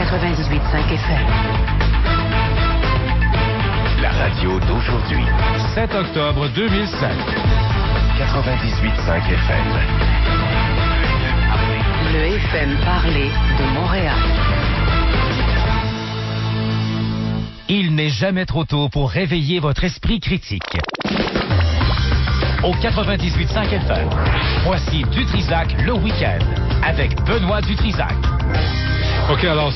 98.5 FM. La radio d'aujourd'hui. 7 octobre 2005. 98.5 FM. Le FM parlé de Montréal. Il n'est jamais trop tôt pour réveiller votre esprit critique. Au 98.5 FM, voici Dutrisac le week-end avec Benoît Dutrisac. OK, alors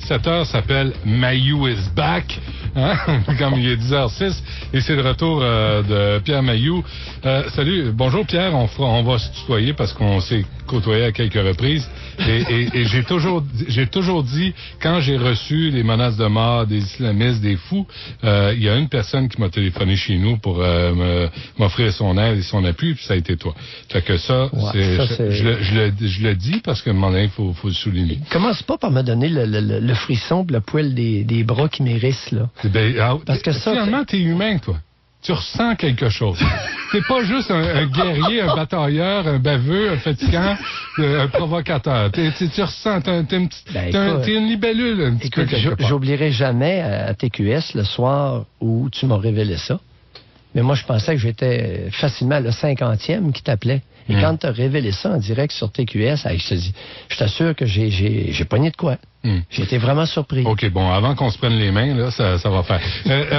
cette heure s'appelle Mayou is back. Hein? Comme il est 10h06 et c'est le retour de Pierre Mayou. Salut, bonjour Pierre, on va se tutoyer parce qu'on s'est côtoyé à quelques reprises et j'ai toujours dit, quand j'ai reçu les menaces de mort des islamistes, des fous, il y a une personne qui m'a téléphoné chez nous pour m'offrir son aide et son appui, puis ça a été toi. Fait que ça, je le dis parce que à un moment donné, faut le souligner. Commence pas par me donner le frisson pis le poil des bras qui m'hérissent, là. Parce que ça, finalement, t'es humain, toi. Tu ressens quelque chose. T'es pas juste un guerrier, un batailleur, un baveux, un fatigant, un provocateur. Tu ressens, t'es une libellule. Un petit peu j'oublierai jamais à TQS le soir où tu m'as révélé ça. Mais moi, je pensais que j'étais facilement le 50e qui t'appelait. Et quand tu as révélé ça en direct sur TQS, je t'assure que j'ai pogné de quoi. J'ai été vraiment surpris. OK, bon, avant qu'on se prenne les mains, là, ça va faire.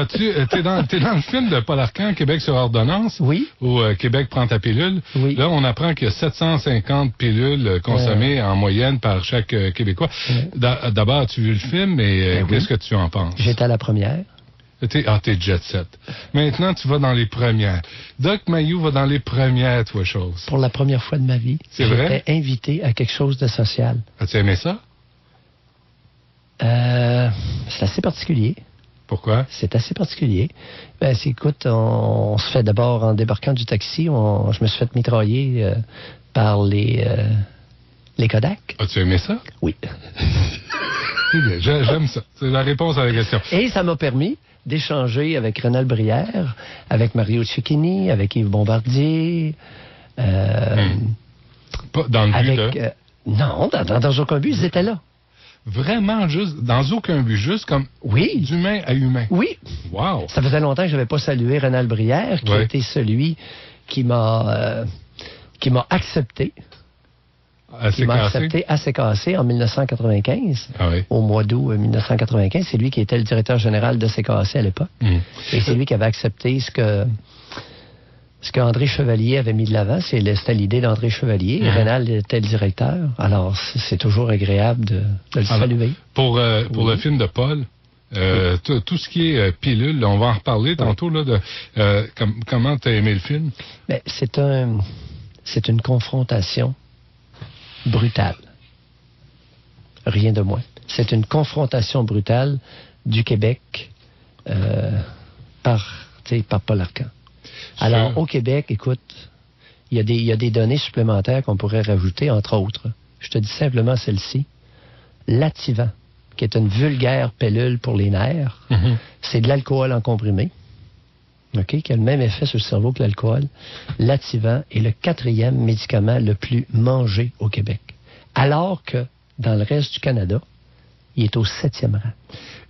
T'es dans le film de Paul Arcand, Québec sur ordonnance? Oui. Où Québec prend ta pilule. Oui. Là, on apprend qu'il y a 750 pilules consommées en moyenne par chaque Québécois. D'abord, as-tu vu le film et qu'est-ce que tu en penses? J'étais à la première. T'es jet set. Maintenant, tu vas dans les premières. Doc Mayou va dans les premières, toi, chose. Pour la première fois de ma vie, c'est vrai? J'étais invité à quelque chose de social. As-tu aimé ça? C'est assez particulier. Pourquoi? C'est assez particulier. Écoute, on se fait d'abord, en débarquant du taxi, je me suis fait mitrailler par les Kodak. As-tu aimé ça? Oui. J'aime ça. C'est la réponse à la question. Et ça m'a permis d'échanger avec Rénal Brière, avec Mario Cecchini, avec Yves Bombardier. Pas dans le but de... non, dans aucun but, ils étaient là. Vraiment, juste, dans aucun but, juste comme d'humain à humain. Oui. Wow. Ça faisait longtemps que je n'avais pas salué Rénal Brière, qui était celui qui m'a accepté. Il m'a accepté à CKAC en 1995, au mois d'août 1995. C'est lui qui était le directeur général de CKAC à l'époque. Et c'est lui qui avait accepté ce que André Chevalier avait mis de l'avant. C'était l'idée d'André Chevalier. Et Rénal était le directeur. Alors, c'est toujours agréable de le saluer. Pour le film de Paul, tout ce qui est pilule, là, on va en reparler tantôt. Là, comment tu as aimé le film? Ben, c'est une confrontation brutale. Rien de moins. C'est une confrontation brutale du Québec par Paul Arcand. Alors, au Québec, écoute, il y a des données supplémentaires qu'on pourrait rajouter, entre autres. Je te dis simplement celle-ci. L'Ativan, qui est une vulgaire pilule pour les nerfs, c'est de l'alcool en comprimé. OK, qui a le même effet sur le cerveau que l'alcool. L'Ativan est le 4e médicament le plus mangé au Québec. Alors que, dans le reste du Canada, il est au 7e rang.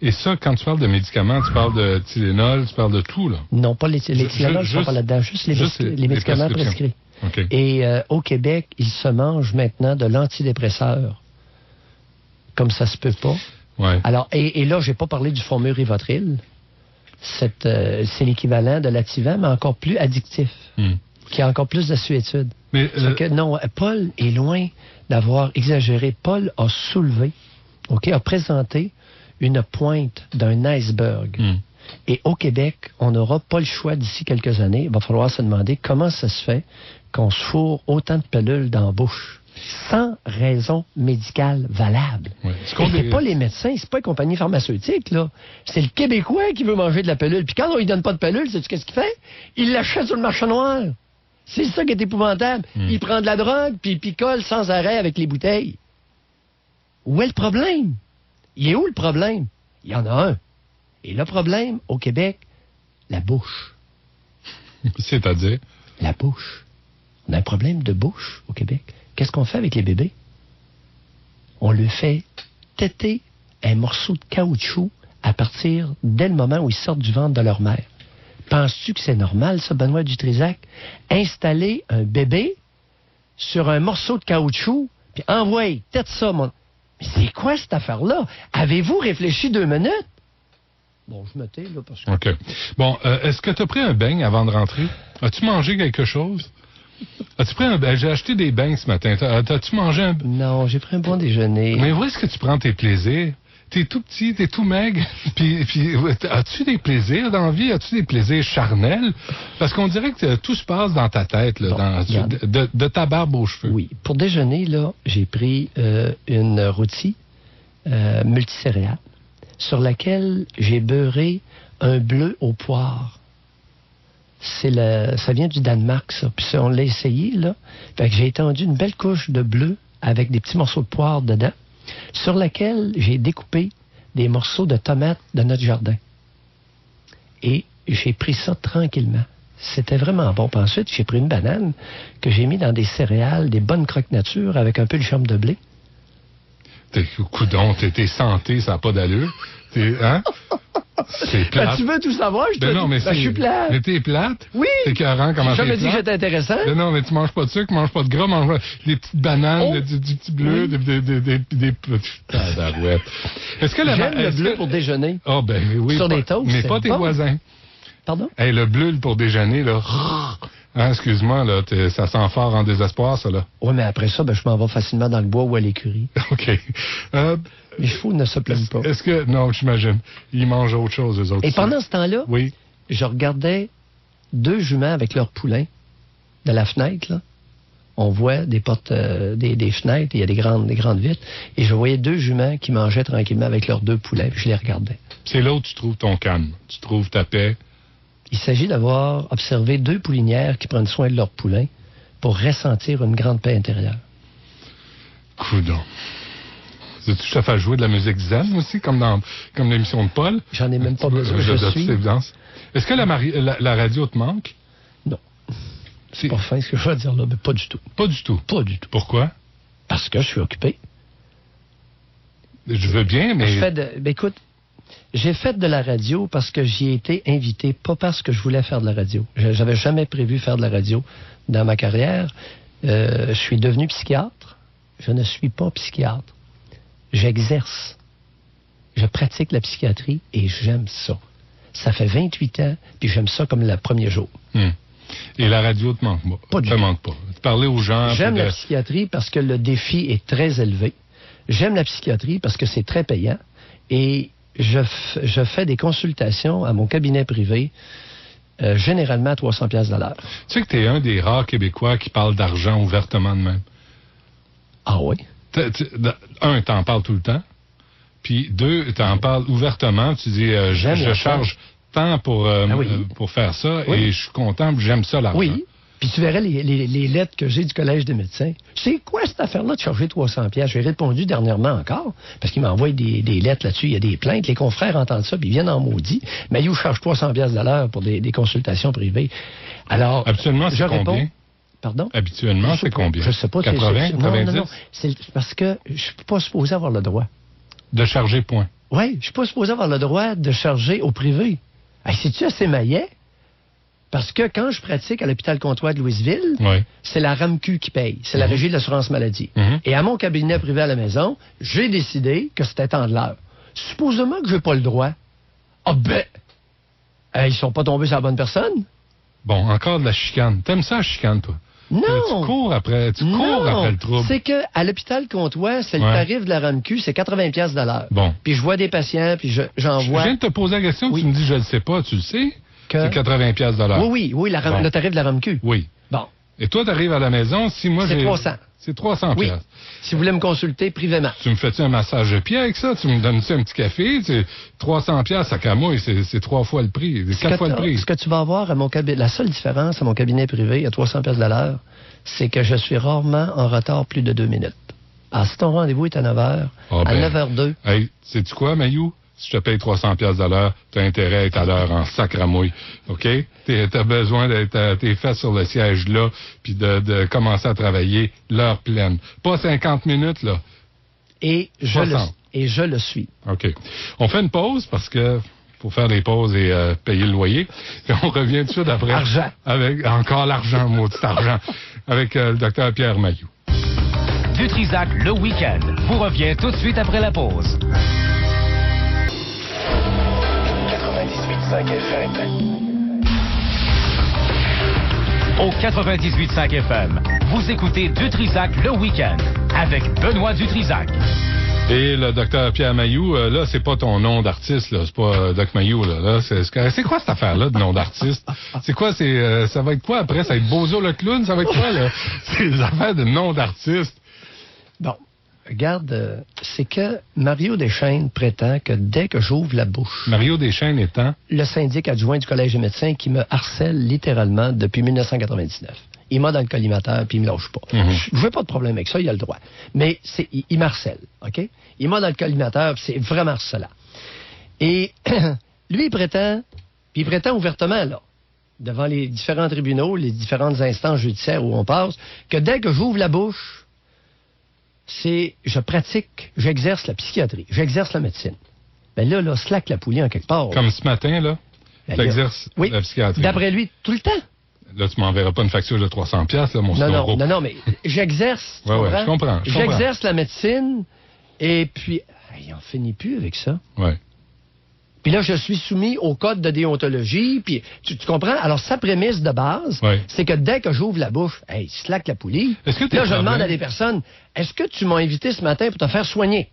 Et ça, quand tu parles de médicaments, tu parles de Tylenol, tu parles de tout, là? Non, pas les Tylenol, je ne parle pas là-dedans, juste les médicaments prescrits. Okay. Et au Québec, il se mange maintenant de l'antidépresseur. Comme ça se peut pas. Ouais. Alors, et là, je n'ai pas parlé du fameux Rivotril. C'est l'équivalent de l'Ativan, mais encore plus addictif, qui a encore plus d'assuétude. Mais non, Paul est loin d'avoir exagéré. Paul a soulevé, a présenté une pointe d'un iceberg. Et au Québec, on n'aura pas le choix d'ici quelques années. Il va falloir se demander comment ça se fait qu'on se fourre autant de pilules dans la bouche. Sans raison médicale valable. Ouais. C'est pas les médecins, c'est pas les compagnies pharmaceutiques, là. C'est le Québécois qui veut manger de la pilule. Puis quand on lui donne pas de pilule, sais-tu qu'est-ce qu'il fait? Il l'achète sur le marché noir. C'est ça qui est épouvantable. Il prend de la drogue, puis il picole sans arrêt avec les bouteilles. Où est le problème? Il est où le problème? Il y en a un. Et le problème, au Québec, la bouche. C'est-à-dire? La bouche. On a un problème de bouche au Québec. Qu'est-ce qu'on fait avec les bébés? On leur fait téter un morceau de caoutchouc à partir dès le moment où ils sortent du ventre de leur mère. Penses-tu que c'est normal, ça, Benoît Dutrisac? Installer un bébé sur un morceau de caoutchouc, puis envoyer, tête ça, mon... Mais c'est quoi cette affaire-là? Avez-vous réfléchi 2 minutes? Bon, je me tais, là, parce que... OK. Bon, est-ce que tu as pris un beigne avant de rentrer? As-tu mangé quelque chose? As-tu pris un beigne? J'ai acheté des beignes ce matin. As-tu mangé un... Non, j'ai pris un bon déjeuner. Mais où est-ce que tu prends tes plaisirs? T'es tout petit, t'es tout maigre, puis as-tu des plaisirs dans la vie? As-tu des plaisirs charnels? Parce qu'on dirait que tout se passe dans ta tête, là, Bon, de ta barbe aux cheveux. Oui. Pour déjeuner, là, j'ai pris une rôtie multicéréales sur laquelle j'ai beurré un bleu aux poires. Ça vient du Danemark, ça. Puis on l'a essayé, là. Fait que j'ai étendu une belle couche de bleu avec des petits morceaux de poire dedans, sur laquelle j'ai découpé des morceaux de tomates de notre jardin. Et j'ai pris ça tranquillement. C'était vraiment bon. Puis ensuite, j'ai pris une banane que j'ai mis dans des céréales, des bonnes croque-nature avec un peu de germe de blé. Coudon, t'es santé, ça n'a pas d'allure. Hein? C'est plate. Ben, tu veux tout savoir? Je suis plate. Mais t'es plate? Oui. T'es écœurant, comment t'es plate? J'ai jamais dit que j'étais intéressant. Mais non, mais tu manges pas de sucre, mange pas de gras, mange des petites bananes, du petit bleu, des tabarouettes. J'aime le bleu pour déjeuner. Ah, ben oui. Sur des toasts. Mais pas tes voisins. Pardon? Hey, le bleu pour déjeuner, là. Hein, excuse-moi, là, ça sent fort en désespoir, ça, là. Oui, mais après ça, je m'en vais facilement dans le bois ou à l'écurie. OK. Les chevaux ne se plaignent pas. Est-ce que... Non, j'imagine. Ils mangent autre chose, eux autres. Et pendant ce temps-là, oui, je regardais 2 juments avec leurs poulains de la fenêtre, là. On voit des portes, des fenêtres, il y a des grandes vitres, et je voyais 2 juments qui mangeaient tranquillement avec leurs 2 poulets, puis je les regardais. C'est là où tu trouves ton calme, tu trouves ta paix. Il s'agit d'avoir observé 2 poulinières qui prennent soin de leurs poulains pour ressentir une grande paix intérieure. Coudon. Tu te fais jouer de la musique zen aussi, comme l'émission de Paul? J'en ai même pas besoin, je suis. Est-ce que la radio te manque? Non. C'est pas fin ce que je veux dire là, mais pas du tout. Pas du tout? Pas du tout. Pourquoi? Parce que je suis occupé. Je veux bien, mais... écoute, j'ai fait de la radio parce que j'y ai été invité, pas parce que je voulais faire de la radio. J'avais jamais prévu faire de la radio dans ma carrière. Je suis devenu psychiatre. Je ne suis pas psychiatre. J'exerce. Je pratique la psychiatrie et j'aime ça. Ça fait 28 ans, puis j'aime ça comme le premier jour. Et la radio te manque pas? Pas du tout. Manque pas. Parler aux gens... J'aime la psychiatrie parce que le défi est très élevé. J'aime la psychiatrie parce que c'est très payant. Et je fais des consultations à mon cabinet privé, généralement à 300$ de l'heure. Tu sais que tu es un des rares Québécois qui parle d'argent ouvertement de même. Ah oui? Un, t'en parles tout le temps. Puis 2, t'en parles ouvertement. Tu dis, je charge tant pour faire ça et je suis content, j'aime ça l'argent. Oui. Puis tu verrais les lettres que j'ai du Collège des médecins. C'est quoi cette affaire-là de charger 300$? J'ai répondu dernièrement encore, parce qu'ils m'envoient des lettres là-dessus. Il y a des plaintes. Les confrères entendent ça, puis ils viennent en maudit. Mais où je charge 300$ de l'heure pour des consultations privées. Alors, habituellement, c'est combien? Pardon? Habituellement, c'est combien? Je sais pas. 80, 90? Non. C'est parce que je suis pas supposé avoir le droit. De charger point? Oui, je suis pas supposé avoir le droit de charger au privé. Hey, c'est-tu assez maillet? Parce que quand je pratique à l'hôpital Comtois de Louisville, c'est la RAMQ qui paye. C'est la Régie de l'assurance maladie. Et à mon cabinet privé à la maison, j'ai décidé que c'était tant de l'heure. Supposément que je n'ai pas le droit. Ah ben! Ils sont pas tombés sur la bonne personne? Bon, encore de la chicane. T'aimes ça, la chicane, toi? Non! Tu cours après le trouble. C'est qu'à l'hôpital Comtois, c'est le tarif de la RAMQ, c'est 80$ de l'heure. Bon. Puis je vois des patients, puis j'en vois... Je viens de te poser la question, tu me dis, je le sais pas, tu le sais? C'est 80$ de l'heure. Oui, le tarif de la RAMQ. Oui. Bon. Et toi, tu arrives à la maison, si moi j'ai... C'est 300. C'est 300$. Oui. Si vous voulez me consulter privément. Tu me fais-tu un massage de pied avec ça? Tu me donnes-tu un petit café? 300$, ça camouille, c'est 3 fois le prix, 4 fois le prix. Ce que tu vas avoir à mon cabinet, la seule différence à mon cabinet privé, à 300$ de l'heure, c'est que je suis rarement en retard plus de 2 minutes. Alors, si ton rendez-vous est à 9h, à 9h02... Hey, sais-tu quoi, Mayou? Si je te paye 300$ de l'heure, tu as intérêt à être à l'heure en sacramouille. OK? T'as besoin d'être tes fesses sur le siège là, puis de commencer à travailler l'heure pleine. Pas 50 minutes, là. Et et je le suis. OK. On fait une pause parce que faut faire des pauses et payer le loyer. Et on revient tout de suite après. Argent. Avec encore l'argent, maudit argent. Avec le docteur Pierre Mailloux. Du Trisac, le week-end, vous revient tout de suite après la pause. 98.5 FM. Au 98.5 FM, vous écoutez Du Trisac, le week-end, avec Benoît Dutrisac. Et le docteur Pierre Mailloux, là, c'est pas ton nom d'artiste, là. C'est pas Doc Mailloux, là. C'est quoi cette affaire-là de nom d'artiste? C'est quoi, ça va être quoi après? Ça va être Bozo le clown? Ça va être quoi, là? C'est des affaires de nom d'artiste. Bon, regarde, c'est que Mario Deschênes prétend que dès que j'ouvre la bouche... Mario Deschênes étant? Le syndic adjoint du Collège des médecins qui me harcèle littéralement depuis 1999. Il m'a dans le collimateur, puis il me lâche pas. Je veux pas de problème avec ça, il a le droit. Mais il m'harcèle, OK? Il m'a dans le collimateur, puis c'est vraiment harcelant. Et lui, il prétend ouvertement, là, devant les différents tribunaux, les différentes instances judiciaires où on passe, que dès que j'ouvre la bouche, j'exerce la psychiatrie, j'exerce la médecine. Ben là, slack la poulie en quelque part. Comme ce matin, là, tu exerces la psychiatrie. D'après lui, tout le temps. Là, tu m'enverras pas une facture de 300$, là, mon Non, mais j'exerce. Ouais, je comprends. J'exerce la médecine, et puis, il n'en finit plus avec ça. Ouais. Puis là, je suis soumis au code de déontologie, puis tu comprends? Alors, sa prémisse de base, c'est que dès que j'ouvre la bouche, slack la poulie. Là, je demande à des personnes, est-ce que tu m'as invité ce matin pour te faire soigner?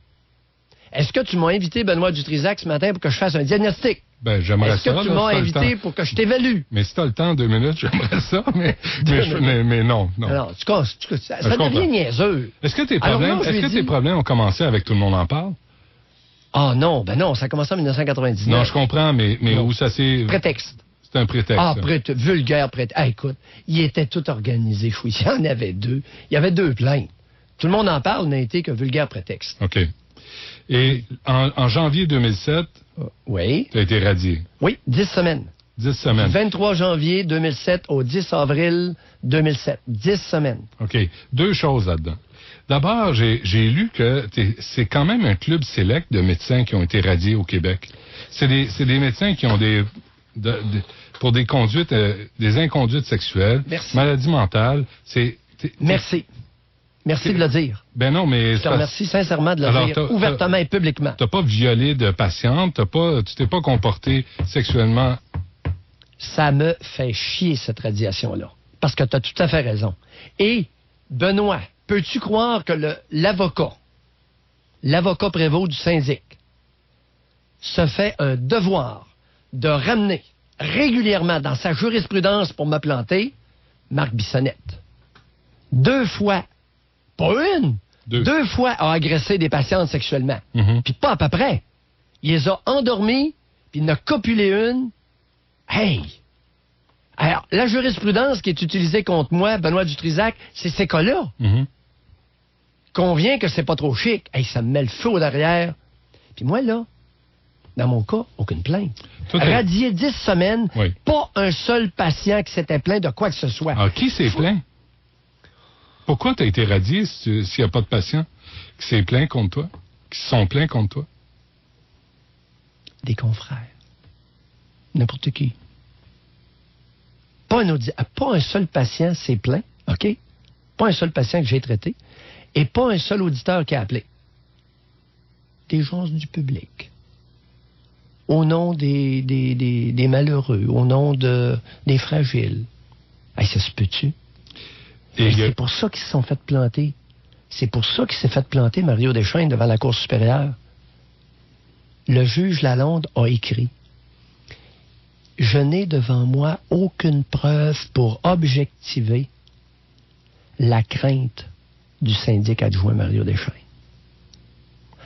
Est-ce que tu m'as invité, Benoît Dutrisac, ce matin pour que je fasse un diagnostic? Ben, j'aimerais ça. Est-ce que tu m'as invité pour que je t'évalue? Mais si t'as le temps, 2 minutes, j'aimerais ça, mais non. Alors, ça devient niaiseux. Est-ce que tes problèmes ont commencé avec Tout le monde en parle? Ah non, ça a commencé en 1999. Non, je comprends, mais où ça s'est... Prétexte. C'est un prétexte. Ah, vulgaire prétexte. Écoute, il était tout organisé, fouille. Il y en avait 2. Il y avait 2 plaintes. Tout le monde en parle n'a été que vulgaire prétexte. OK. Et en janvier 2007, oui. Tu as été radié. Oui, 10 semaines. 10 semaines. 23 janvier 2007 au 10 avril 2007. 10 semaines. OK. 2 choses là-dedans. D'abord, j'ai lu que c'est quand même un club sélect de médecins qui ont été radiés au Québec. C'est des médecins qui ont pour des conduites, des inconduites sexuelles, maladies mentales. Merci. Merci de le dire. Ben non, mais... Je te remercie sincèrement de le dire ouvertement et publiquement. Tu n'as pas violé de patiente, tu t'es pas comporté sexuellement. Ça me fait chier, cette radiation-là. Parce que tu as tout à fait raison. Et, Benoît, peux-tu croire que l'avocat prévôt du syndic, se fait un devoir de ramener régulièrement dans sa jurisprudence pour me planter Marc Bissonnette? 2 fois. Pas une. 2 fois a agressé des patientes sexuellement. Puis pas à peu près. Il les a endormis, puis il en a copulé une. Hey! Alors, la jurisprudence qui est utilisée contre moi, Benoît Dutrisac, c'est ces cas-là. Convient que c'est pas trop chic. Hey, ça me met le feu au derrière. Puis moi, là, dans mon cas, aucune plainte. Radié 10 semaines, pas un seul patient qui s'était plaint de quoi que ce soit. Ah, qui s'est plaint? Pourquoi tu as été radié s'il n'y a pas de patients qui s'est plaint contre toi? Qui se sont plaints contre toi? Des confrères. N'importe qui. Pas un seul patient s'est plaint, OK? Pas un seul patient que j'ai traité. Et pas un seul auditeur qui a appelé. Des gens du public. Au nom des malheureux, au nom des fragiles. Hey, ça se peut-tu? Et c'est pour ça qu'ils se sont fait planter. C'est pour ça qu'il s'est fait planter Mario Deschênes devant la Cour supérieure. Le juge Lalonde a écrit « Je n'ai devant moi aucune preuve pour objectiver la crainte du syndic adjoint Mario Deschênes. »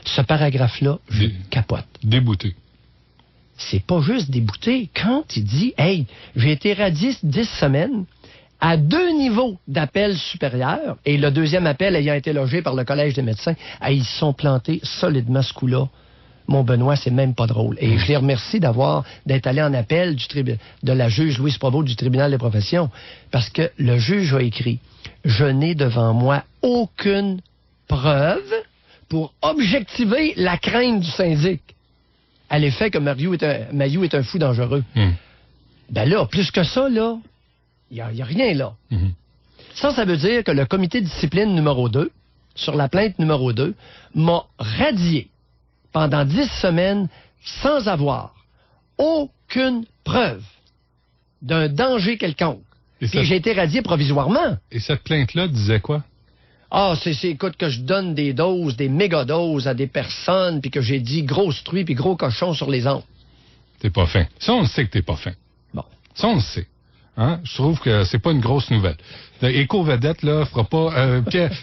Ce paragraphe-là, je capote. Débouté. C'est pas juste débouté. Quand il dit « Hey, j'ai été radié 10 semaines », à 2 niveaux d'appel supérieur, et le 2e appel ayant été logé par le Collège des médecins, ils se sont plantés solidement ce coup-là. Mon Benoît, c'est même pas drôle. Et je les remercie d'être allé en appel de la juge Louise Provost du tribunal des professions, parce que le juge a écrit « Je n'ai devant moi aucune preuve pour objectiver la crainte du syndic à l'effet que Mailloux est un fou dangereux. Ben là, plus que ça, là, il n'y a rien là. Ça veut dire que le comité de discipline numéro 2, sur la plainte numéro 2, m'a radié pendant 10 semaines sans avoir aucune preuve d'un danger quelconque. Puis j'ai été radié provisoirement. Et cette plainte-là disait quoi? Ah, écoute, que je donne des doses, des méga-doses à des personnes, puis que j'ai dit grosse truie puis gros cochon sur les ondes. T'es pas fin. Ça, on le sait que t'es pas fin. Bon. Ça, on le sait. Hein? Je trouve que c'est pas une grosse nouvelle. Éco-vedette, là, fera pas...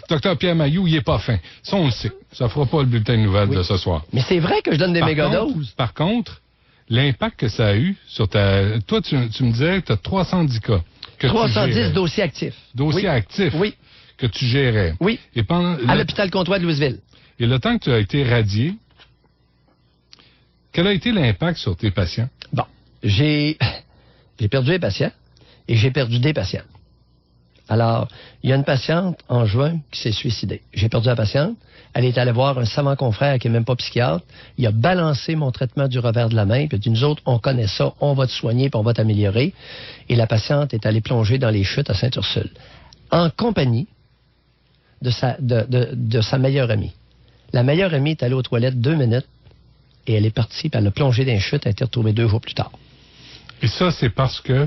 Dr Pierre Mailloux, il est pas fin. Ça, on le sait. Ça fera pas le bulletin de nouvelles de ce soir. Mais c'est vrai que je donne des méga-doses. Par contre, l'impact que ça a eu sur ta... Toi, tu me disais que tu as 310 cas. 310 dossiers actifs. Dossiers actifs? Oui. Que tu gérais? Oui. Et à l'hôpital Comtois de Louisville. Et le temps que tu as été radié, quel a été l'impact sur tes patients? Bon, j'ai perdu les patients et j'ai perdu des patients. Alors, il y a une patiente en juin qui s'est suicidée. J'ai perdu la patiente. Elle est allée voir un savant confrère qui n'est même pas psychiatre. Il a balancé mon traitement du revers de la main. Puis il a dit, nous autres, on connaît ça, on va te soigner puis on va t'améliorer. Et la patiente est allée plonger dans les chutes à Sainte-Ursule, en compagnie de sa meilleure amie. La meilleure amie est allée aux toilettes 2 minutes et elle est partie, puis elle a plongé dans les chutes, elle a été retrouvée 2 jours plus tard. Et ça, c'est parce que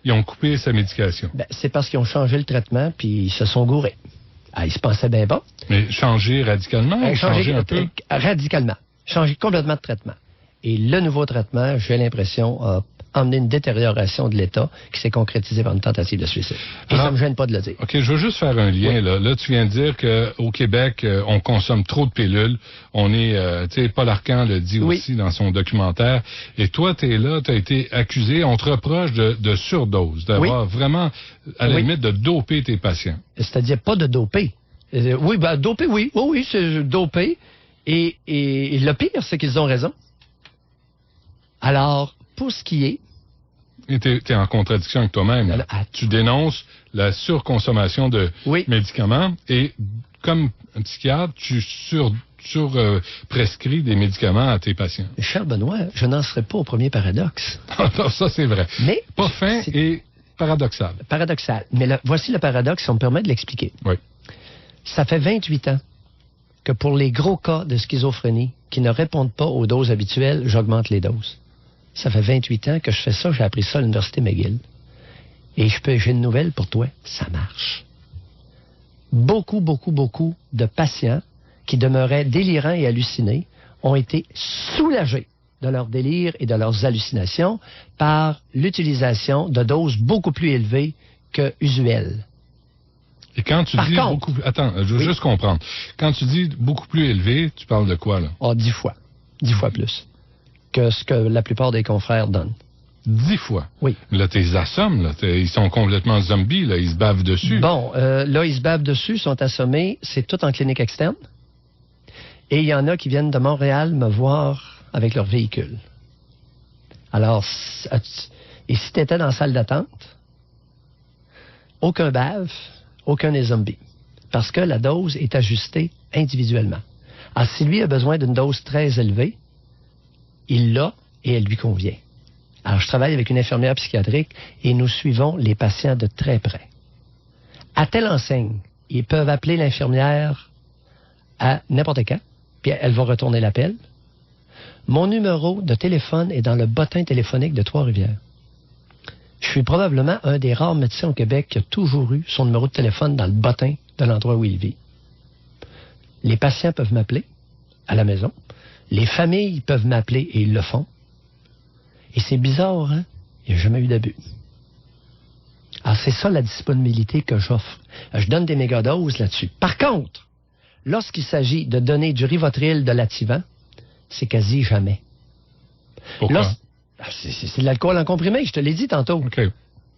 ils ont coupé sa médication? Ben, c'est parce qu'ils ont changé le traitement, puis ils se sont gourés. Ah, ils se pensaient bien bon. Mais changer radicalement ou changer un peu? Radicalement. Changer complètement de traitement. Et le nouveau traitement, j'ai l'impression, a emmené une détérioration de l'état qui s'est concrétisée par une tentative de suicide. Et ça ne me gêne pas de le dire. OK, je veux juste faire un lien. Oui. Là, tu viens de dire qu'au Québec, on consomme trop de pilules. On est, tu sais, Paul Arcand le dit aussi dans son documentaire. Et toi, tu es là, tu as été accusé, on te reproche de surdose, d'avoir vraiment, à la limite, de doper tes patients. C'est-à-dire pas de doper. Oui, ben, doper, oui. Oui, c'est doper. Et le pire, c'est qu'ils ont raison. Alors, pour ce qui est... Et t'es en contradiction avec toi-même. Tu dénonces la surconsommation de médicaments et, comme un psychiatre, tu prescris des médicaments à tes patients. Cher Benoît, je n'en serais pas au premier paradoxe. Non, ça, c'est vrai. Mais pas fin et paradoxal. Paradoxal. Mais voici le paradoxe, si on me permet de l'expliquer. Oui. Ça fait 28 ans que pour les gros cas de schizophrénie qui ne répondent pas aux doses habituelles, j'augmente les doses. Ça fait 28 ans que je fais ça. J'ai appris ça à l'Université McGill. Et j'ai une nouvelle pour toi. Ça marche. Beaucoup de patients qui demeuraient délirants et hallucinés ont été soulagés de leur délire et de leurs hallucinations par l'utilisation de doses beaucoup plus élevées que usuelles. Et quand tu dis beaucoup... Attends, je veux juste comprendre. Quand tu dis beaucoup plus élevé, tu parles de quoi, là? 10 fois. 10 fois plus que ce que la plupart des confrères donnent. 10 fois? Oui. Là, t'es assommes, là. Ils sont complètement zombies, là. Ils se bavent dessus. Bon, là, ils se bavent dessus, sont assommés. C'est tout en clinique externe. Et il y en a qui viennent de Montréal me voir avec leur véhicule. Alors, et si tu étais dans la salle d'attente, aucun bave, aucun des zombies. Parce que la dose est ajustée individuellement. Alors, si lui a besoin d'une dose très élevée, il l'a et elle lui convient. Alors, je travaille avec une infirmière psychiatrique et nous suivons les patients de très près. À telle enseigne, ils peuvent appeler l'infirmière à n'importe quand, puis elle va retourner l'appel. Mon numéro de téléphone est dans le bottin téléphonique de Trois-Rivières. Je suis probablement un des rares médecins au Québec qui a toujours eu son numéro de téléphone dans le bottin de l'endroit où il vit. Les patients peuvent m'appeler à la maison. Les familles peuvent m'appeler et ils le font. Et c'est bizarre, hein? Il n'y a jamais eu d'abus. Alors, c'est ça la disponibilité que j'offre. Je donne des mégadoses là-dessus. Par contre, lorsqu'il s'agit de donner du Rivotril, de l'Ativan, c'est quasi jamais. Pourquoi? C'est de l'alcool en comprimé, je te l'ai dit tantôt. Okay.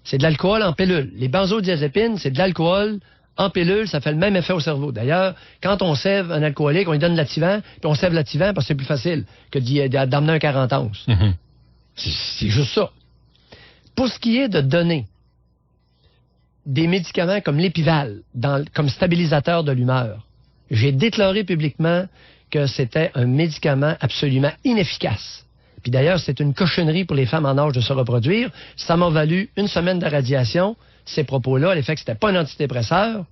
C'est de l'alcool en pilule. Les benzodiazépines, c'est de l'alcool en pilule, ça fait le même effet au cerveau. D'ailleurs, quand on sève un alcoolique, on lui donne l'Ativan, puis on sève l'Ativan parce que c'est plus facile que d'emmener un 40 onces. Mm-hmm. C'est juste ça. Pour ce qui est de donner des médicaments comme l'Épival, comme stabilisateur de l'humeur, J'ai déclaré publiquement que c'était un médicament absolument inefficace. Puis d'ailleurs, c'est une cochonnerie pour les femmes en âge de se reproduire. Ça m'a valu 1 semaine de radiation. Ces propos-là, l'effet que c'était pas un antidépresseur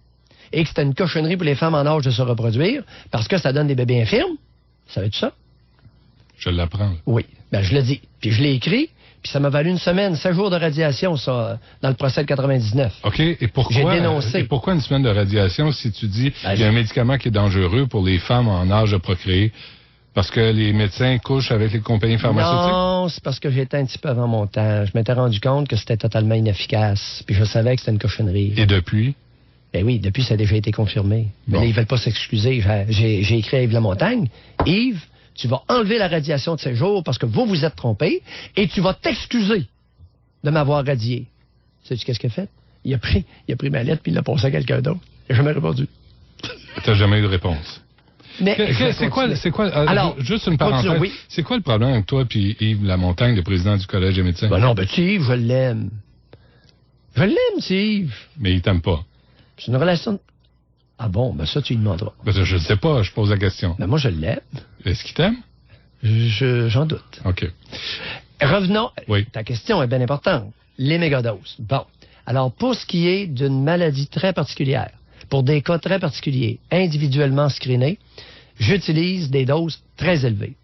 et que c'était une cochonnerie pour les femmes en âge de se reproduire parce que ça donne des bébés infirmes. Savais-tu ça? Je l'apprends. Oui, ben je le dis. Puis je l'ai écrit, puis ça m'a valu 1 semaine, 7 jours de radiation, ça, dans le procès de 99. OK, et pourquoi? J'ai dénoncé. Et pourquoi 1 semaine de radiation si tu dis qu'il y a un médicament qui est dangereux pour les femmes en âge de procréer? Parce que les médecins couchent avec les compagnies pharmaceutiques? Non, c'est parce que j'étais un petit peu avant mon temps. Je m'étais rendu compte que c'était totalement inefficace. Puis je savais que c'était une cochonnerie. Et depuis? Ben oui, depuis, ça a déjà été confirmé. Mais là, ils veulent pas s'excuser. J'ai écrit à Yves Lamontagne. Yves, tu vas enlever la radiation de ces jours parce que vous êtes trompé et tu vas t'excuser de m'avoir radié. Sais-tu qu'est-ce qu'il a fait? Il a pris ma lettre puis il l'a passé à quelqu'un d'autre. Il n'a jamais répondu. T'as jamais eu de réponse. Mais c'est quoi alors, juste une parenthèse. Oui. C'est quoi le problème avec toi puis Yves Lamontagne, le président du Collège des médecins? Ben non, Yves, je l'aime. Je l'aime, Yves. Mais il t'aime pas. C'est une relation... Ah bon, ben ça, tu lui demanderas. Ben je ne sais pas, je pose la question. Ben moi, je l'aime. Est-ce qu'il t'aime? J'en doute. OK. Revenons. Oui. Ta question est bien importante. Les mégadoses. Bon. Alors, pour ce qui est d'une maladie très particulière, pour des cas très particuliers, individuellement screenés, j'utilise des doses très élevées.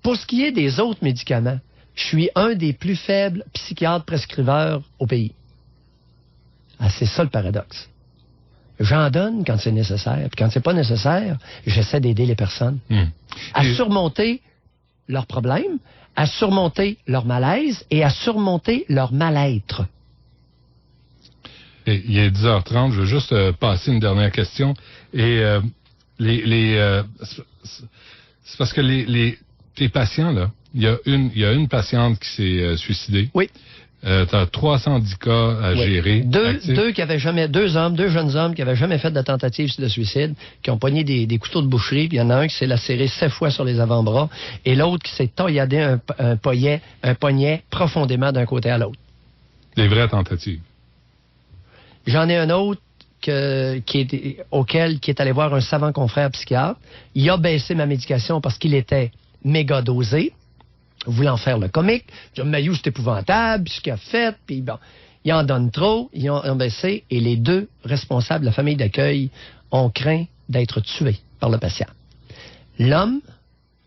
Pour ce qui est des autres médicaments, je suis un des plus faibles psychiatres prescriveurs au pays. Ah, c'est ça le paradoxe. J'en donne quand c'est nécessaire. Puis quand c'est pas nécessaire, j'essaie d'aider les personnes à surmonter leurs problèmes, à surmonter leur malaise et à surmonter leur mal-être. Et il est 10h30, je veux juste passer une dernière question. Et c'est parce que tes patients, là, il y a une patiente qui s'est suicidée. Oui. Tu as 310 cas à gérer. Deux jeunes hommes qui n'avaient jamais fait de tentative de suicide, qui ont pogné des couteaux de boucherie, puis il y en a un qui s'est lacéré 7 fois sur les avant-bras, et l'autre qui s'est tailladé un poignet profondément d'un côté à l'autre. Des vraies tentatives. J'en ai un autre qui est allé voir un savant confrère psychiatre. Il a baissé ma médication parce qu'il était méga dosé, voulant faire le comique. Je me dis, c'est épouvantable, ce qu'il a fait, puis bon, il en donne trop, ils ont baissé, et les 2 responsables de la famille d'accueil ont craint d'être tués par le patient. L'homme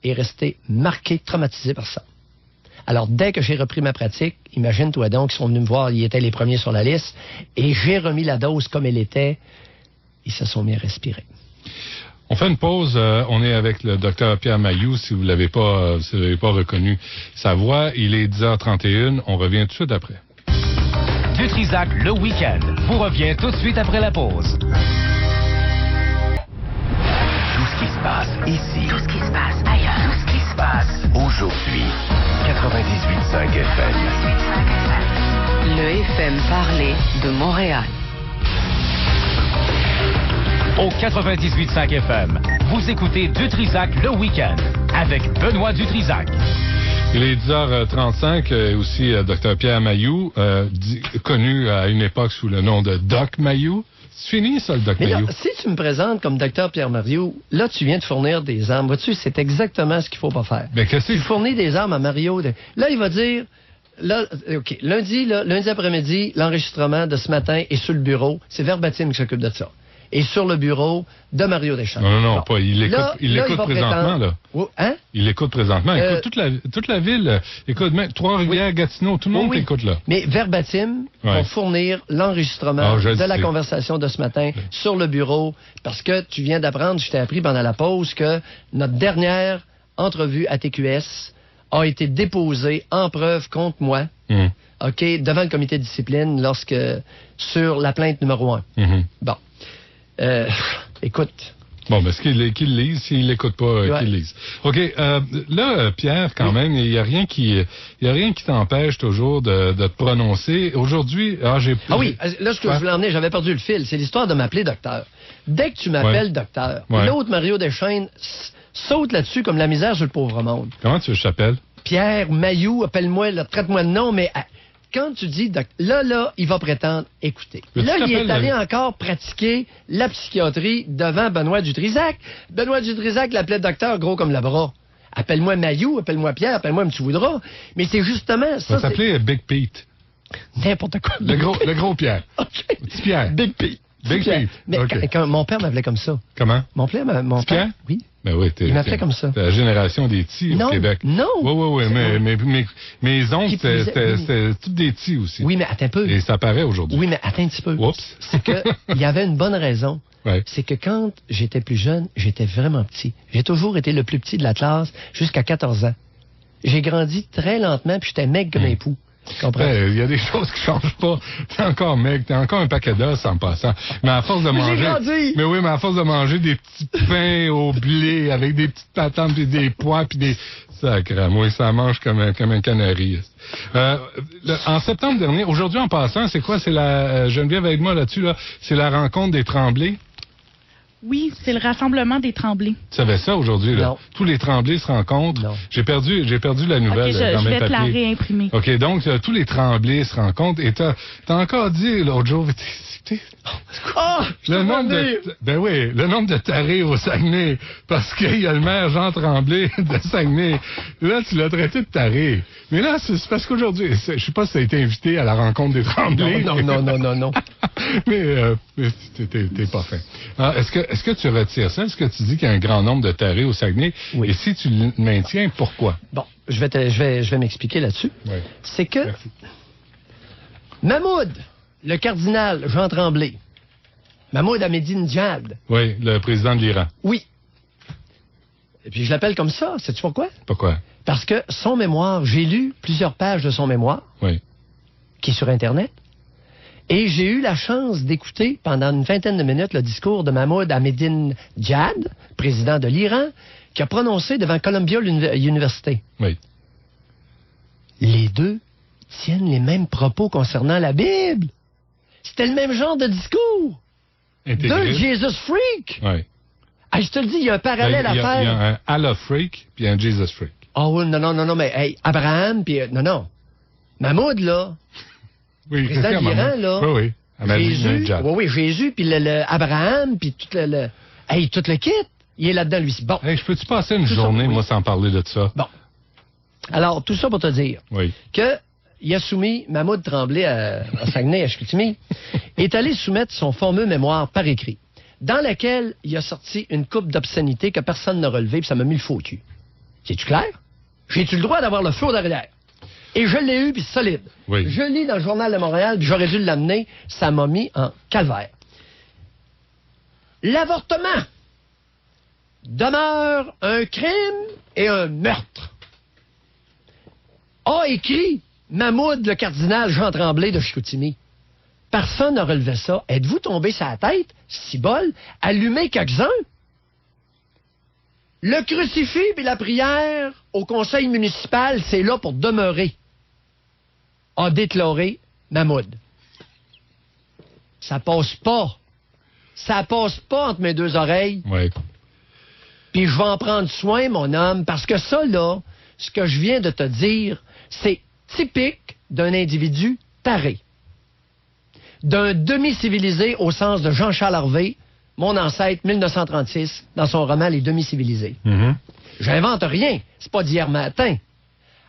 est resté marqué, traumatisé par ça. Alors, dès que j'ai repris ma pratique, imagine-toi donc, ils sont venus me voir, ils étaient les premiers sur la liste, et j'ai remis la dose comme elle était, ils se sont mis à respirer. On fait une pause. On est avec le docteur Pierre Mailloux, si vous l'avez pas reconnu sa voix. Il est 10h31. On revient tout de suite après. Du Trisac, le week-end, vous revient tout de suite après la pause. Tout ce qui se passe ici. Tout ce qui se passe ailleurs. Tout ce qui se passe aujourd'hui. 98.5 FM. Le FM parlé de Montréal. Au 98.5 FM, vous écoutez Dutrisac le week-end avec Benoît Dutrisac. Il est 10h35, aussi Dr Pierre Mailloux, connu à une époque sous le nom de Doc Mailloux. C'est fini ça, le Doc Mailloux. Là, si tu me présentes comme Dr Pierre Mailloux, là tu viens de fournir des armes. Vois-tu, c'est exactement ce qu'il faut pas faire. Mais qu'est-ce que tu fournis des armes à Mario. Là, il va dire... Là, OK, lundi après-midi, l'enregistrement de ce matin est sur le bureau. C'est Verbatim qui s'occupe de ça. Et sur le bureau de Mario Deschamps. Non, bon. Pas. Il l'écoute présentement, là. Hein? Il l'écoute présentement. Écoute, toute la ville. Écoute, même Trois-Rivières, Gatineau, tout le monde t'écoute, là. Mais Verbatim va fournir l'enregistrement de la conversation de ce matin sur le bureau, parce que tu viens d'apprendre, je t'ai appris pendant la pause, que notre dernière entrevue à TQS a été déposée en preuve contre moi, OK, devant le comité de discipline, sur la plainte numéro 1. Bon. Écoute. Bon, ben, qu'il le lise, s'il l'écoute pas, qu'il le lise. OK, là, Pierre, quand même, il y a rien qui t'empêche toujours de te prononcer. Aujourd'hui, là, ce que je voulais emmener, j'avais perdu le fil, c'est l'histoire de m'appeler docteur. Dès que tu m'appelles docteur, l'autre Mario Deschênes saute là-dessus comme la misère sur le pauvre monde. Comment tu veux que je t'appelle? Pierre Mailloux, appelle-moi, traite-moi de nom, mais quand tu dis, là, il va prétendre, écoutez. Là, il est allé encore pratiquer la psychiatrie devant Benoît Dutrisac. Benoît Dutrisac l'appelait docteur gros comme le bras. Appelle-moi Mayou, appelle-moi Pierre, appelle-moi M. tu voudras. Mais c'est justement ça. Ça s'appelait Big Pete. N'importe quoi. Le gros Pierre. OK. Petit Pierre. Big Pete. Big Pete. Mais quand mon père m'appelait comme ça. Comment? Mon père, oui. Ben oui, il m'appelait comme ça. T'es la génération des tis au Québec. Non. Oui, mais mes oncles, c'était tous des tis aussi. Oui, mais attends un peu. Et ça paraît aujourd'hui. Oui, mais attends un petit peu. Oups. C'est qu'il y avait une bonne raison. Ouais. C'est que quand j'étais plus jeune, j'étais vraiment petit. J'ai toujours été le plus petit de la classe jusqu'à 14 ans. J'ai grandi très lentement, puis j'étais maigre comme un pou. Il y a des choses qui changent pas. T'es encore maigre, t'es encore un paquet d'os en passant. Mais à force de manger. Mais oui, mais à force de manger des petits pains au blé avec des petites patates puis des pois puis des. Sacré, moi, ça mange comme un canari. En septembre dernier, aujourd'hui en passant, c'est quoi? C'est la Geneviève avec moi là-dessus, là. C'est la rencontre des Tremblés. Oui, c'est le rassemblement des Tremblés. Tu savais ça aujourd'hui, là? Non. Tous les Tremblés se rencontrent. Non. J'ai perdu la nouvelle dans mes papiers. Je vais te la réimprimer. OK, donc, tous les Tremblés se rencontrent. Et t'as encore dit l'autre jour, le nombre de tarés au Saguenay, parce qu'il y a le maire Jean Tremblay de Saguenay. Là, tu l'as traité de taré. Mais là, c'est parce qu'aujourd'hui, je sais pas si tu as été invité à la rencontre des Tremblés. Non. mais t'es pas fin. Alors, est-ce que tu retires ça? Est-ce que tu dis qu'il y a un grand nombre de tarés au Saguenay? Oui. Et si tu le maintiens, pourquoi? Bon, je vais m'expliquer là-dessus. Oui. C'est que Merci. Mahmoud, le cardinal Jean Tremblay, Mahmoud Ahmadinejad. Oui, le président de l'Iran. Oui. Et puis je l'appelle comme ça. Sais-tu pourquoi? Pourquoi? Parce que son mémoire, j'ai lu plusieurs pages de son mémoire, Oui. qui est sur Internet, et j'ai eu la chance d'écouter pendant une vingtaine de minutes le discours de Mahmoud Ahmadinejad, président de l'Iran, qui a prononcé devant Columbia University. Oui. Les deux tiennent les mêmes propos concernant la Bible. C'était le même genre de discours. Deux Jesus Freak. Oui. Ah, je te le dis, il y a un parallèle à faire. Il y a un Allah Freak puis un Jesus Freak. Oh oui, non, mais hey, Abraham, puis non. Mahmoud, là, oui, président de l'Iran, là. Oui. Jésus, puis Abraham, puis tout le kit, il est là-dedans, lui. Bon. Hey, je peux-tu passer une journée, moi, sans parler de ça? Bon. Alors, tout ça pour te dire que il a soumis, Mahmoud Tremblay à Saguenay, à Chicoutimi, est allé soumettre son fameux mémoire par écrit, dans lequel il a sorti une coupe d'obscénité que personne n'a relevée, puis ça m'a mis le faux cul. C'est-tu clair? J'ai-tu le droit d'avoir le feu derrière? Et je l'ai eu, puis solide. Oui. Je lis dans le Journal de Montréal, puis j'aurais dû l'amener, ça m'a mis en calvaire. L'avortement demeure un crime et un meurtre. A écrit Mahmoud, le cardinal Jean Tremblay de Chicoutimi. Personne n'a relevé ça. Êtes-vous tombé sur la tête, cibole, allumé quelques-uns? Le crucifix et la prière au conseil municipal, c'est là pour demeurer, a déclaré Mahmoud. Ça passe pas. Ça passe pas entre mes deux oreilles. Oui. Puis je vais en prendre soin, mon homme, parce que ça, là, ce que je viens de te dire, c'est typique d'un individu taré. D'un demi-civilisé au sens de Jean-Charles Harvey, mon ancêtre, 1936, dans son roman Les Demi-civilisés. Mm-hmm. J'invente rien. C'est pas d'hier matin.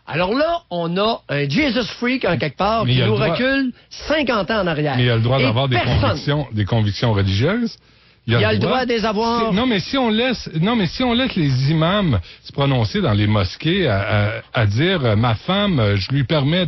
Alors là, on a un Jesus Freak en quelque part qui nous recule 50 ans en arrière. Mais il a le droit d'avoir des convictions religieuses. Il a le droit de les avoir. Non, mais si on laisse les imams se prononcer dans les mosquées à dire ma femme, je lui permets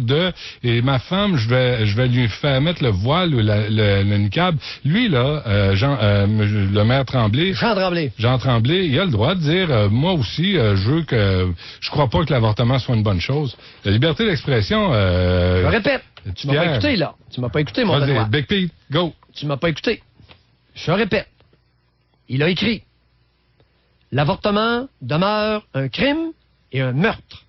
et ma femme, je vais lui faire mettre le voile ou le niqab. Lui là, le maire Tremblay. Jean Tremblay, il a le droit de dire moi aussi, je crois pas que l'avortement soit une bonne chose. La liberté d'expression. Je répète. Tu m'as pas écouté là. Tu m'as pas écouté mon Benoît. Big Pete, go. Tu m'as pas écouté. Je répète. Il a écrit « L'avortement demeure un crime et un meurtre. »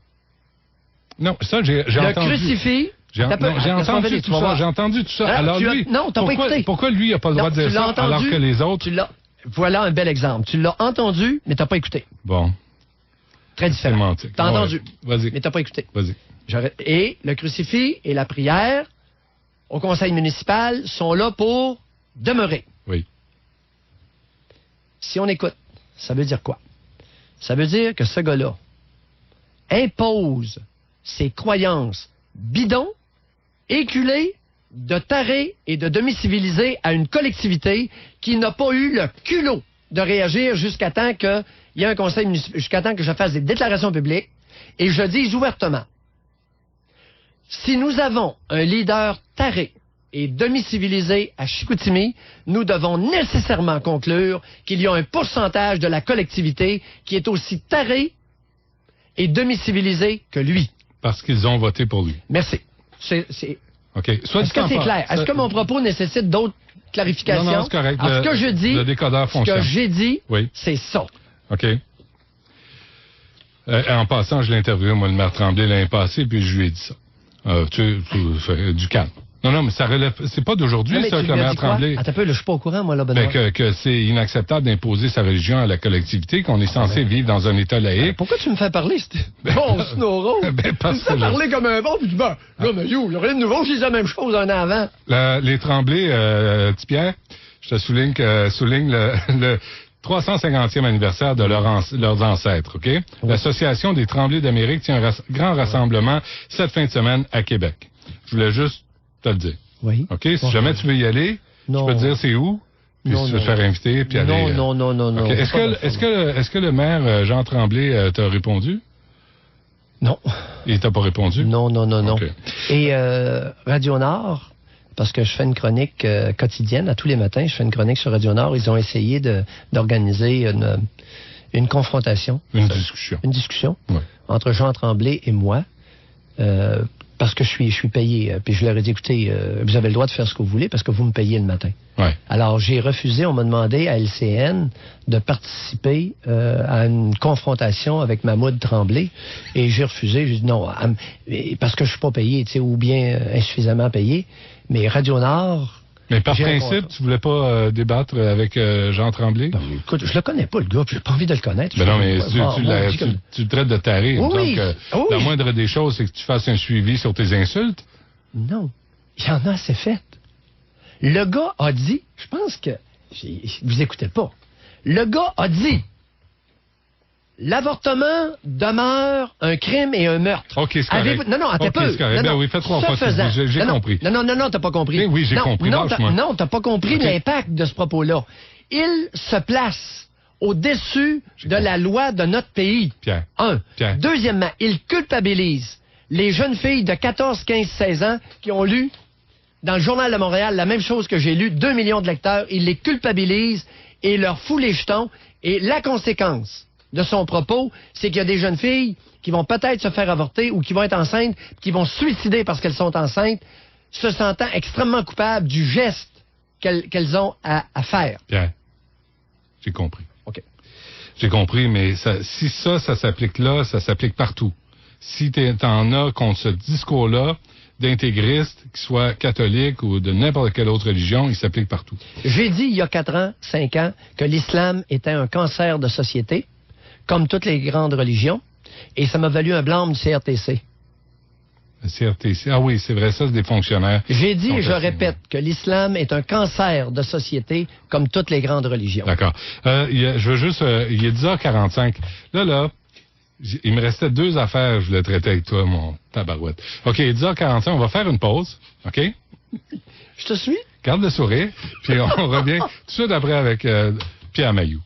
Non, ça, j'ai entendu. Le crucifix... J'ai entendu tout ça. Alors lui, non, t'as pas écouté. Pourquoi lui, il n'a pas le droit de dire ça, alors que les autres... Voilà un bel exemple. Tu l'as entendu, mais t'as pas écouté. Bon. Très différent. Sémantique. T'as entendu? Vas-y. Mais t'as pas écouté. Vas-y. Et le crucifix et la prière au conseil municipal sont là pour demeurer. Oui. Si on écoute, ça veut dire quoi? Ça veut dire que ce gars-là impose ses croyances bidons, éculées, de tarés et de demi-civilisés à une collectivité qui n'a pas eu le culot de réagir jusqu'à temps qu'il y ait un conseil municipal, jusqu'à temps que je fasse des déclarations publiques. Et je dis ouvertement, si nous avons un leader taré et demi-civilisé à Chicoutimi, nous devons nécessairement conclure qu'il y a un pourcentage de la collectivité qui est aussi taré et demi-civilisé que lui. Parce qu'ils ont voté pour lui. Merci. OK. Est-ce que c'est clair? Est-ce que mon propos nécessite d'autres clarifications? Non, c'est correct. Alors, ce que je dis, le décodeur fonctionne. Ce que j'ai dit, oui. C'est ça. OK. En passant, je l'ai interviewé, moi, le maire Tremblay, l'année passée, puis je lui ai dit ça. Tu fais du calme. Non, mais ça relève. C'est pas d'aujourd'hui, ça, que le maire Tremblay. Attends un peu, je suis pas au courant, moi, là, Benoît. Que c'est inacceptable d'imposer sa religion à la collectivité, qu'on est censé vivre dans un État laïque. Pourquoi tu me fais parler? Bon, Snoro. Tu me fais parler comme un bon, puis tu dis, là, mais il y a rien de nouveau, je dis la même chose un an avant. Les Tremblay, petit Pierre, je te souligne le 350e anniversaire de leurs ancêtres, OK? Oui. L'Association des Tremblay d'Amérique tient un grand rassemblement cette fin de semaine à Québec. Je voulais juste te le dire. Oui. OK? Si jamais tu veux y aller, je peux te dire c'est où, puis si tu veux te faire inviter, puis aller... Non. Okay. Est-ce que le maire Jean Tremblay t'a répondu? Non. Il t'a pas répondu? Non. Okay. Et Radio-Nord, parce que je fais une chronique quotidienne, à tous les matins, je fais une chronique sur Radio-Nord, ils ont essayé d'organiser une confrontation. Une discussion. Une discussion oui. Entre Jean Tremblay et moi, parce que je suis payé. Puis je leur ai dit, écoutez, vous avez le droit de faire ce que vous voulez parce que vous me payez le matin. Ouais. Alors, j'ai refusé, on m'a demandé à LCN de participer à une confrontation avec Mahmoud Tremblay. Et j'ai refusé, j'ai dit non, parce que je suis pas payé, tu sais, ou bien insuffisamment payé. Mais Radio-Nord... Mais par principe, tu voulais pas débattre avec Jean Tremblay? Ben, écoute, je le connais pas, le gars, puis j'ai pas envie de le connaître. Ben non, mais tu le traites de taré. Oui. Donc, la moindre des choses, c'est que tu fasses un suivi sur tes insultes. Non. Il y en a assez fait. Le gars a dit, je pense que... Vous écoutez pas. Le gars a dit... L'avortement demeure un crime et un meurtre. OK, c'est correct. Non, attends peu. C'est correct. Ben oui, fais 3 fois. J'ai compris. Non, t'as pas compris. Mais oui, j'ai compris. Non, t'as pas compris l'impact de ce propos-là. Il se place au-dessus de la loi de notre pays. Pierre. Pierre. Deuxièmement, il culpabilise les jeunes filles de 14, 15, 16 ans qui ont lu dans le Journal de Montréal la même chose que j'ai lu, 2 millions de lecteurs. Il les culpabilise et leur fout les jetons. Et la conséquence de son propos, c'est qu'il y a des jeunes filles qui vont peut-être se faire avorter ou qui vont être enceintes, qui vont se suicider parce qu'elles sont enceintes, se sentant extrêmement coupables du geste qu'elles ont à faire. Pierre, j'ai compris. OK. J'ai compris, mais si ça s'applique là, ça s'applique partout. Si t'en as contre ce discours-là d'intégristes, qu'ils soient catholiques ou de n'importe quelle autre religion, il s'applique partout. J'ai dit il y a 4 ans, 5 ans, que l'islam était un cancer de société, comme toutes les grandes religions, et ça m'a valu un blâme du CRTC. Le CRTC, ah oui, c'est vrai, ça, c'est des fonctionnaires. J'ai dit et je répète que l'islam est un cancer de société, comme toutes les grandes religions. D'accord. Je veux juste... il est 10h45. Là, il me restait 2 affaires, je voulais traiter avec toi, mon tabarouette. OK, 10h45, on va faire une pause, OK? Je te suis. Garde le sourire, puis on revient tout de suite après avec Pierre Mailloux.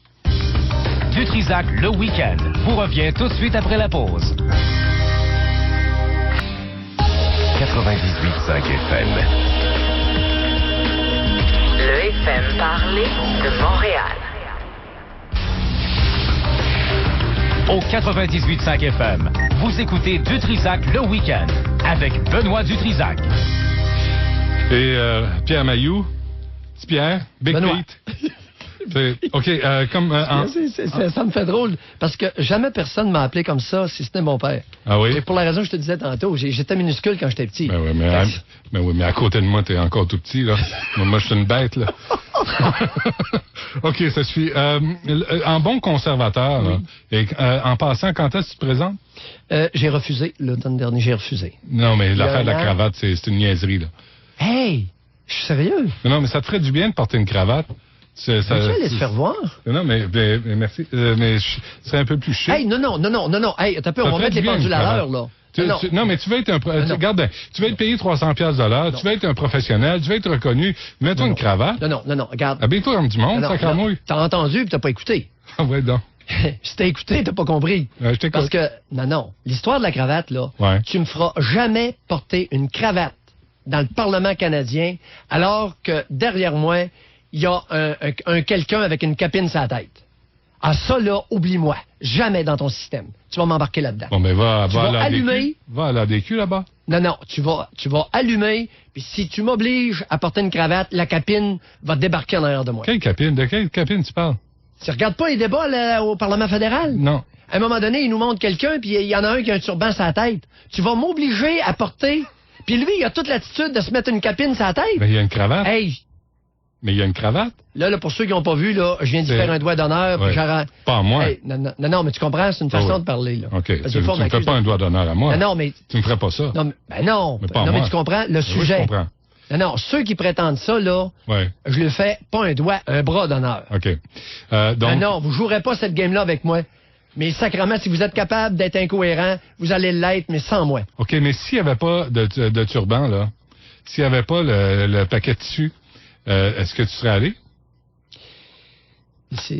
Du Trisac, le week-end, vous revient tout de suite après la pause. 98.5 FM. Le FM parlé de Montréal. Au 98.5 FM, vous écoutez Du Trisac, le week-end, avec Benoît Dutrisac. Et Pierre Mailloux, petit Pierre, Big Benoît. Pete. OK, ça me fait drôle, parce que jamais personne m'a appelé comme ça, si c'était mon père. Ah oui? Et pour la raison que je te disais tantôt, j'étais minuscule quand j'étais petit. Mais à côté de moi, t'es encore tout petit, là. Moi, je suis une bête, là. OK, ça suffit. En bon conservateur, là, et, en passant, quand est-ce que tu te présentes? J'ai refusé. L'automne dernier, j'ai refusé. Non, mais l'affaire de la cravate, c'est une niaiserie, là. Hey! Je suis sérieux? Non, mais ça te ferait du bien de porter une cravate. Tu allais te faire voir? Non, mais merci. Mais c'est un peu plus chic. Hey, non. Hey, t'as peur, on va mettre les pendules à l'heure, là. Non, mais tu vas être regarde, tu vas être payé 300$ de l'heure, tu vas être un professionnel, tu vas être reconnu. Mets-toi une cravate. Non, regarde. Habille-toi comme du monde, ça camouille. T'as entendu puis t'as pas écouté. Ah ouais, donc. Si t'as écouté, t'as pas compris. Je t'écoute. Parce que, non, l'histoire de la cravate, là, tu me feras jamais porter une cravate dans le Parlement canadien alors que derrière moi, il y a un quelqu'un avec une capine sur la tête. Ah, ça, là, oublie-moi. Jamais dans ton système. Tu vas m'embarquer là-dedans. Bon, mais va à la allumer. DQ. Va à la DQ, là-bas. Non, tu vas allumer, puis si tu m'obliges à porter une cravate, la capine va débarquer en arrière de moi. Quelle capine? De quelle capine tu parles? Tu regardes pas les débats là, au Parlement fédéral? Non. À un moment donné, il nous montre quelqu'un, puis il y en a un qui a un turban sur la tête. Tu vas m'obliger à porter... Puis lui, il a toute l'attitude de se mettre une capine sur la tête. Mais il y a une cravate. Hey! Mais il y a une cravate. Là, pour ceux qui n'ont pas vu, là, je viens d'y faire un doigt d'honneur. Ouais. Pas à moi. Hey, non, mais tu comprends, c'est une façon de parler. Là. OK. Tu ne me fais pas un doigt d'honneur à moi. Non, mais... Tu me ferais pas ça. Non, mais tu comprends le sujet. Oui, je comprends. Non, ceux qui prétendent ça, là, je le fais pas un doigt, un bras d'honneur. OK. Donc... Non, vous jouerez pas cette game-là avec moi. Mais sacrément, si vous êtes capable d'être incohérent, vous allez l'être, mais sans moi. OK, mais s'il n'y avait pas de turban, là, s'il n'y avait pas le paquet de tissu, est-ce que tu serais allé? C'est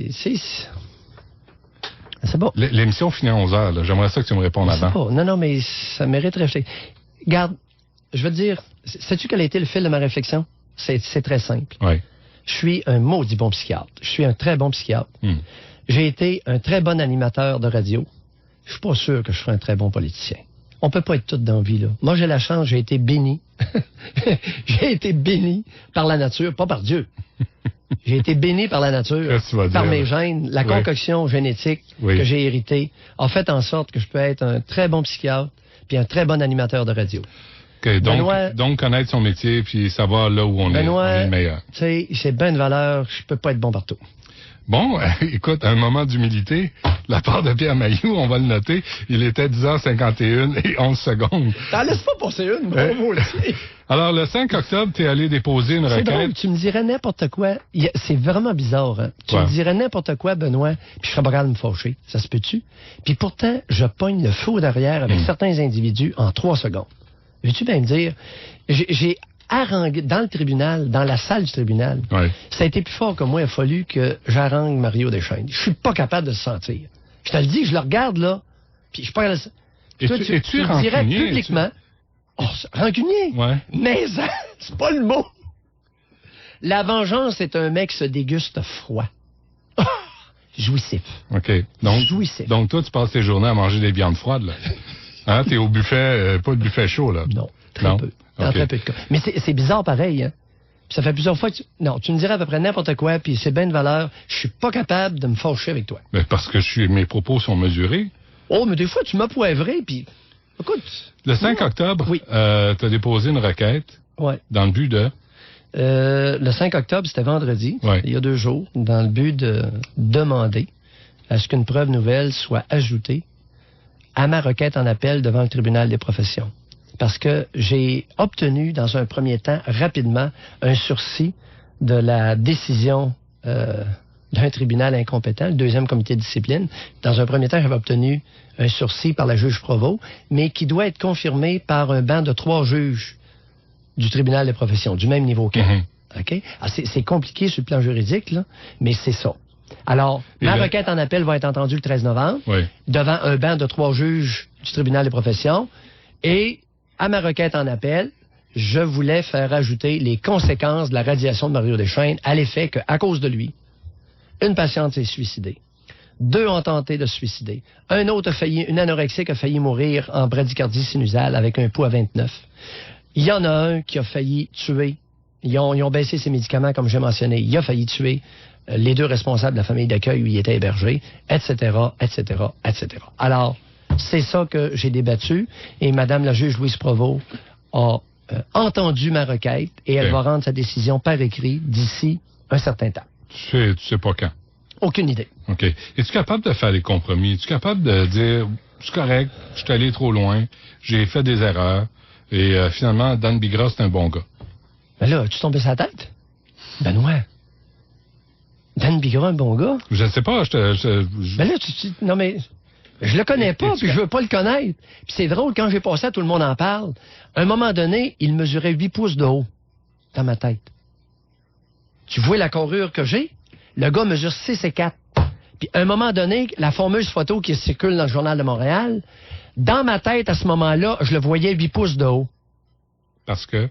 bon. L'émission finit à 11h, là. J'aimerais ça que tu me répondes avant. Non, mais ça mérite de réfléchir. Garde, je veux te dire, sais-tu quel a été le fil de ma réflexion? C'est très simple. Oui. Je suis un maudit bon psychiatre. Je suis un très bon psychiatre. J'ai été un très bon animateur de radio. Je suis pas sûr que je serai un très bon politicien. On peut pas être tout dans la vie, là. Moi, j'ai la chance, j'ai été béni. J'ai été béni par la nature, pas par Dieu. J'ai été béni par la nature, par mes gènes. La concoction génétique que j'ai héritée a fait en sorte que je peux être un très bon psychiatre puis un très bon animateur de radio. Okay, donc, connaître son métier puis savoir là où on est le meilleur. Tu sais, c'est bien de valeur. Je peux pas être bon partout. Bon, écoute, un moment d'humilité, la part de Pierre Mailloux, on va le noter, il était 10h51 et 11 secondes. T'en laisses pas passer une, moi aussi. Alors, le 5 octobre, t'es allé déposer une requête. C'est drôle, tu me dirais n'importe quoi. C'est vraiment bizarre, hein? Tu me dirais n'importe quoi, Benoît, puis je serais pas capable de me fâcher. Ça se peut-tu? Puis pourtant, je pogne le feu derrière avec certains individus en 3 secondes. Veux-tu bien me dire? J'ai harangué dans le tribunal, dans la salle du tribunal. Ça a été plus fort que moi. Il a fallu que j'harangue Mario Deschênes. Je suis pas capable de se sentir. Je te le dis, je le regarde, là, puis je suis pas capable de... Toi, tu me dirais publiquement... Oh, rancunier? Mais c'est pas le mot. La vengeance est un mec qui se déguste froid. Oh, jouissif. OK. Jouissif. Donc, toi, tu passes tes journées à manger des viandes froides, là. Hein? T'es au buffet, pas le buffet chaud, là. Non, très peu. Dans très peu de cas. Mais c'est bizarre pareil, hein. Puis ça fait plusieurs fois que tu me dirais à peu près n'importe quoi, puis c'est bien de valeur. Je suis pas capable de me fâcher avec toi. Mais parce que mes propos sont mesurés. Oh, mais des fois, tu m'as poivré, puis... Écoute... Le 5 octobre, t'as déposé une requête dans le but de... Le 5 octobre, c'était vendredi, il y a 2 jours, dans le but de demander à ce qu'une preuve nouvelle soit ajoutée à ma requête en appel devant le tribunal des professions. Parce que j'ai obtenu, dans un premier temps, rapidement, un sursis de la décision d'un tribunal incompétent, le 2e comité de discipline. Dans un premier temps, j'avais obtenu un sursis par la juge Provost, mais qui doit être confirmé par un banc de 3 juges du tribunal des professions, du même niveau qu'elle. OK? C'est compliqué sur le plan juridique, là, mais c'est ça. Alors, ma requête en appel va être entendue le 13 novembre, devant un banc de 3 juges du tribunal des professions, et à ma requête en appel, je voulais faire ajouter les conséquences de la radiation de Mario Deschênes à l'effet qu'à cause de lui, une patiente s'est suicidée. 2 ont tenté de se suicider. Un autre une anorexique a failli mourir en bradycardie sinusale avec un pouls à 29. Il y en a un qui a failli tuer. Ils ont baissé ses médicaments, comme j'ai mentionné. Il a failli tuer les 2 responsables de la famille d'accueil où il était hébergé, etc., etc., etc. Alors, c'est ça que j'ai débattu et Madame la juge Louise Provost a entendu ma requête et elle va rendre sa décision par écrit d'ici un certain temps. Tu sais pas quand? Aucune idée. OK. Es-tu capable de faire des compromis? Es-tu capable de dire, c'est correct, je suis allé trop loin, j'ai fait des erreurs, et finalement, Dan Bigra, c'est un bon gars? Mais là, as-tu tombé sa tête? Benoît. Dan Bigra, un bon gars? Je ne sais pas, Mais là, non, mais... Je le connais pas, puis je veux pas le connaître. Puis c'est drôle, quand j'ai passé, tout le monde en parle. À un moment donné, il mesurait 8 pouces de haut dans ma tête. Tu vois la carrure que j'ai? Le gars mesure 6 et 4. Puis à un moment donné, la fameuse photo qui circule dans le Journal de Montréal, dans ma tête, à ce moment-là, je le voyais 8 pouces de haut. Parce que?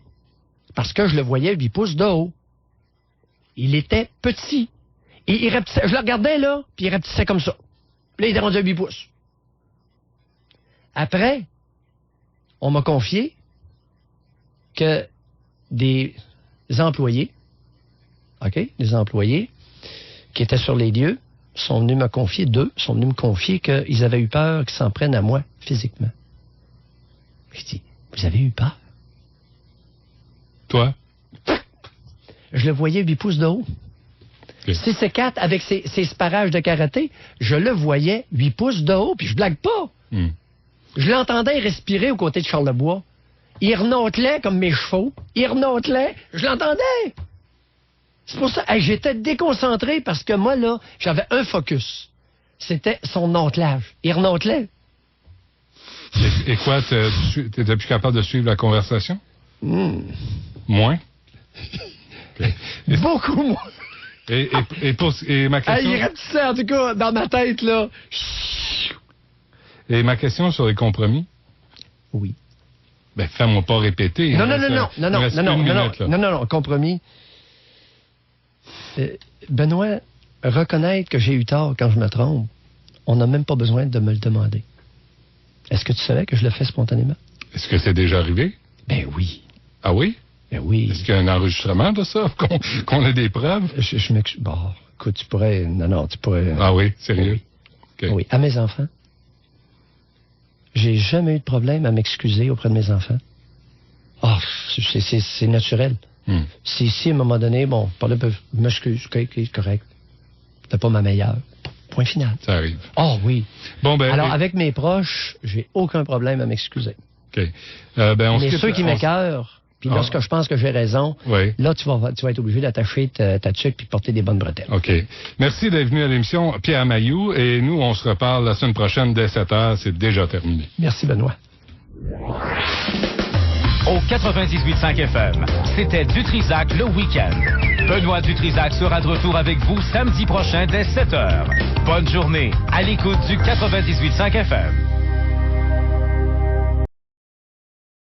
Parce que je le voyais 8 pouces de haut. Il était petit. Et je le regardais, là, puis il rapetissait comme ça. Là, il était rendu à 8 pouces. Après, on m'a confié que des employés, OK, des employés qui étaient sur les lieux sont venus me confier, qu'ils avaient eu peur qu'ils s'en prennent à moi physiquement. Je dis, vous avez eu peur? Toi? Je le voyais 8 pouces de haut. Okay. 6 et 4 avec ses sparages de karaté, je le voyais 8 pouces de haut, puis je blague pas. Je l'entendais respirer aux côtés de Charlebois. Il renautelait comme mes chevaux. Il renautelait. Je l'entendais. C'est pour ça que j'étais déconcentré parce que moi, là, j'avais un focus. C'était son nautelage. Il renautelait. Et quoi, t'étais plus capable de suivre la conversation? Moins? Okay. Beaucoup moins. Et ma question... il rapetissait, en tout cas, dans ma tête, là. Et ma question sur les compromis? Oui. Ben, fais-moi pas répéter. Non, compromis. Benoît, reconnaître que j'ai eu tort quand je me trompe, on n'a même pas besoin de me le demander. Est-ce que tu savais que je le fais spontanément? Est-ce que c'est déjà arrivé? Ben oui. Ah oui? Ben oui. Est-ce qu'il y a un enregistrement de ça? Qu'on a des preuves? Je m'excuse. Bon, écoute, tu pourrais... Non, tu pourrais... Ah oui? Sérieux? Oui. Okay. Oui. À mes enfants, j'ai jamais eu de problème à m'excuser auprès de mes enfants. Ah, c'est naturel. Si, à un moment donné, bon, parler peu, je m'excuse, c'est correct. T'es pas ma meilleure. Point final. Ça arrive. Oh oui. Bon, ben, alors, avec mes proches, j'ai aucun problème à m'excuser. OK. Mais ceux qui m'écœurent, puis lorsque je pense que j'ai raison, là, tu vas être obligé d'attacher ta tuque puis de porter des bonnes bretelles. OK. Merci d'être venu à l'émission, Pierre Mailloux. Et nous, on se reparle la semaine prochaine dès 7h. C'est déjà terminé. Merci, Benoît. Au 98.5 FM, c'était Dutrisac le week-end. Benoît Dutrisac sera de retour avec vous samedi prochain dès 7h. Bonne journée à l'écoute du 98.5 FM.